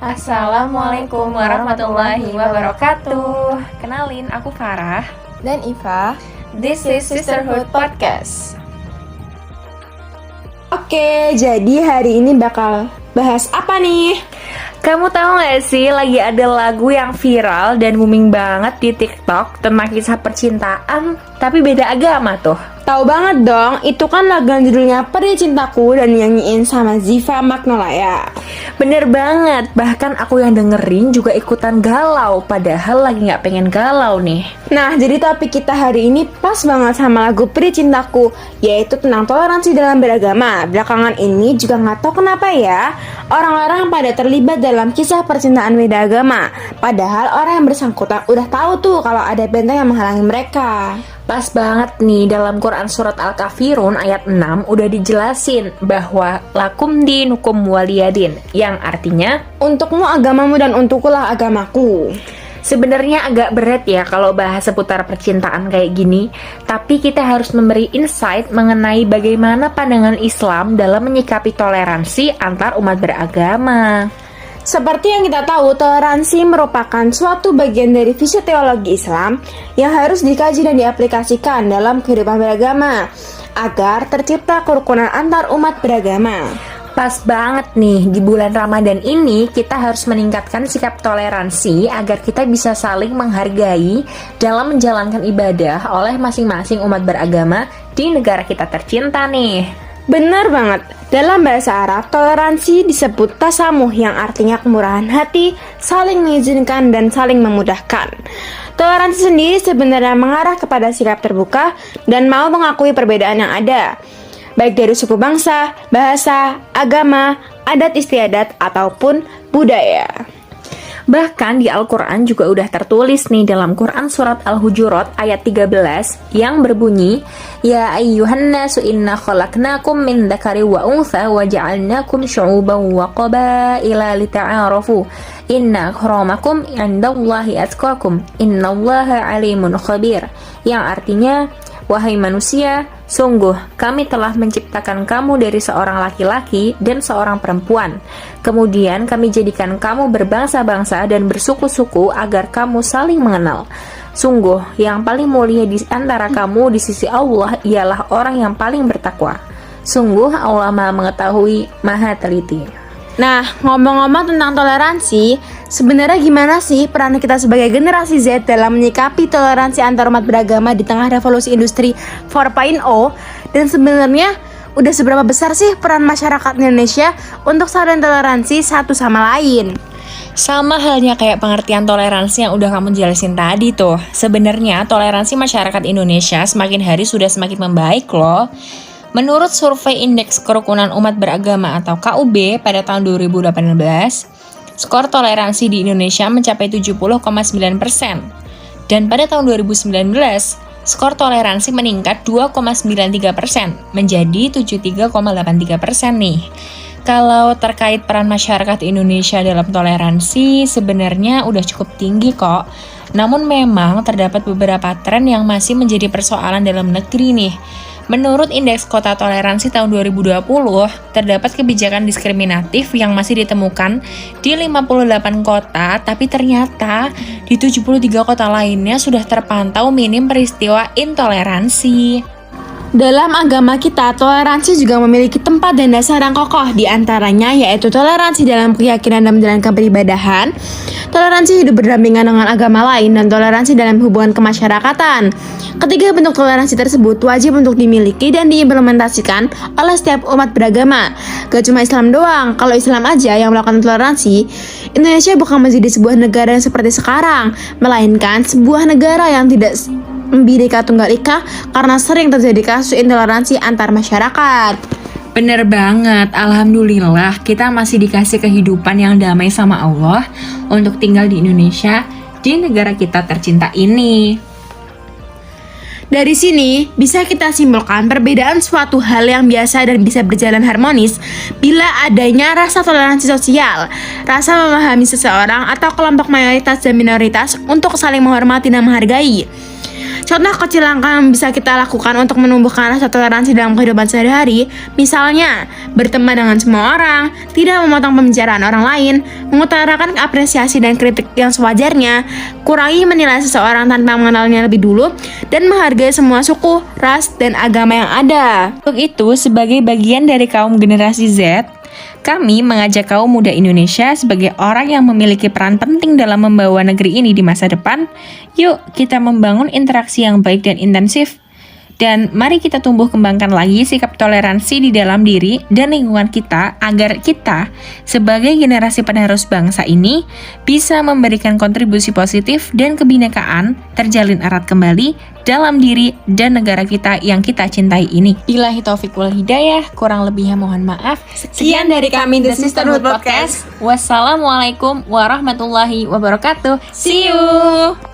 Assalamualaikum warahmatullahi wabarakatuh. Kenalin, aku Farah dan Iva. This is Sisterhood Podcast. Oke, jadi hari ini bakal bahas apa nih? Kamu tahu gak sih, lagi ada lagu yang viral dan booming banget di TikTok tentang kisah percintaan, tapi beda agama tuh. Tahu banget dong, itu kan lagu yang judulnya Peri Cintaku dan nyanyiin sama Ziva Magnolia. Bener banget, bahkan aku yang dengerin juga ikutan galau, padahal lagi gak pengen galau nih. Nah, jadi topik kita hari ini pas banget sama lagu Peri Cintaku, yaitu tentang toleransi dalam beragama. Belakangan ini juga gak tahu kenapa ya, orang-orang pada terlibat dalam kisah percintaan beda agama. Padahal orang yang bersangkutan udah tahu tuh kalau ada benteng yang menghalangi mereka. Pas banget nih, dalam Quran Surat Al-Kafirun ayat 6 udah dijelasin bahwa lakum dinukum waliyadin, yang artinya untukmu agamamu dan untukkulah agamaku. Sebenarnya agak berat ya kalau bahas seputar percintaan kayak gini, tapi kita harus memberi insight mengenai bagaimana pandangan Islam dalam menyikapi toleransi antar umat beragama. Seperti yang kita tahu, toleransi merupakan suatu bagian dari visi teologi Islam yang harus dikaji dan diaplikasikan dalam kehidupan beragama agar tercipta kerukunan antar umat beragama. Pas banget nih, di bulan Ramadan ini kita harus meningkatkan sikap toleransi agar kita bisa saling menghargai dalam menjalankan ibadah oleh masing-masing umat beragama di negara kita tercinta nih. Benar banget, dalam bahasa Arab, toleransi disebut tasamuh yang artinya kemurahan hati, saling mengizinkan dan saling memudahkan. Toleransi sendiri sebenarnya mengarah kepada sikap terbuka dan mau mengakui perbedaan yang ada, baik dari suku bangsa, bahasa, agama, adat istiadat, ataupun budaya. Bahkan di Al-Quran juga udah tertulis nih dalam Quran Surat Al-Hujurat ayat 13 yang berbunyi, Ya ayyuhan nasu inna khalaqnakum min dzakari wa untha wa ja'alnakum syu'uban wa qabaila lita'arafu inna akramakum indallahi atqakum innallaha alimun khabir, yang artinya, wahai manusia, sungguh kami telah menciptakan kamu dari seorang laki-laki dan seorang perempuan. Kemudian kami jadikan kamu berbangsa-bangsa dan bersuku-suku agar kamu saling mengenal. Sungguh yang paling mulia di antara kamu di sisi Allah ialah orang yang paling bertakwa. Sungguh Allah Maha Mengetahui, Maha Teliti. Nah, ngomong-ngomong tentang toleransi, sebenarnya gimana sih peran kita sebagai generasi Z dalam menyikapi toleransi antar umat beragama di tengah revolusi industri 4.0? Dan sebenarnya udah seberapa besar sih peran masyarakat Indonesia untuk saling toleransi satu sama lain? Sama halnya kayak pengertian toleransi yang udah kamu jelasin tadi tuh. Sebenarnya toleransi masyarakat Indonesia semakin hari sudah semakin membaik loh. Menurut survei Indeks Kerukunan Umat Beragama atau KUB pada tahun 2018, skor toleransi di Indonesia mencapai 70,9%. Dan pada tahun 2019, skor toleransi meningkat 2,93% menjadi 73,83% nih. Kalau terkait peran masyarakat Indonesia dalam toleransi, sebenarnya udah cukup tinggi kok. Namun memang terdapat beberapa tren yang masih menjadi persoalan dalam negeri nih. Menurut Indeks Kota Toleransi tahun 2020, terdapat kebijakan diskriminatif yang masih ditemukan di 58 kota, tapi ternyata di 73 kota lainnya sudah terpantau minim peristiwa intoleransi. Dalam agama kita, toleransi juga memiliki tempat dan dasar yang kokoh, di antaranya yaitu toleransi dalam keyakinan dan menjalankan peribadahan, toleransi hidup berdampingan dengan agama lain, dan toleransi dalam hubungan kemasyarakatan. Ketiga bentuk toleransi tersebut wajib untuk dimiliki dan diimplementasikan oleh setiap umat beragama. Gak cuma Islam doang, kalau Islam aja yang melakukan toleransi, Indonesia bukan menjadi sebuah negara yang seperti sekarang, melainkan sebuah negara yang tidak Bhinneka Tunggal Ika karena sering terjadi kasus intoleransi antar masyarakat. Bener banget, alhamdulillah kita masih dikasih kehidupan yang damai sama Allah untuk tinggal di Indonesia, di negara kita tercinta ini. Dari sini bisa kita simpulkan perbedaan suatu hal yang biasa dan bisa berjalan harmonis bila adanya rasa toleransi sosial, rasa memahami seseorang atau kelompok mayoritas dan minoritas untuk saling menghormati dan menghargai. Contoh kecil langkah yang bisa kita lakukan untuk menumbuhkan rasa toleransi dalam kehidupan sehari-hari, misalnya berteman dengan semua orang, tidak memotong pembicaraan orang lain, mengutarakan apresiasi dan kritik yang sewajarnya, kurangi menilai seseorang tanpa mengenalnya lebih dulu, dan menghargai semua suku, ras, dan agama yang ada. Untuk itu, sebagai bagian dari kaum generasi Z, kami mengajak kaum muda Indonesia sebagai orang yang memiliki peran penting dalam membawa negeri ini di masa depan. Yuk, kita membangun interaksi yang baik dan intensif. Dan mari kita tumbuh kembangkan lagi sikap toleransi di dalam diri dan lingkungan kita agar kita sebagai generasi penerus bangsa ini bisa memberikan kontribusi positif dan kebinekaan terjalin erat kembali dalam diri dan negara kita yang kita cintai ini. Billahi taufiq wal hidayah, kurang lebihnya mohon maaf. Sekian dari kami The Sisterhood Podcast. Wassalamualaikum warahmatullahi wabarakatuh. See you.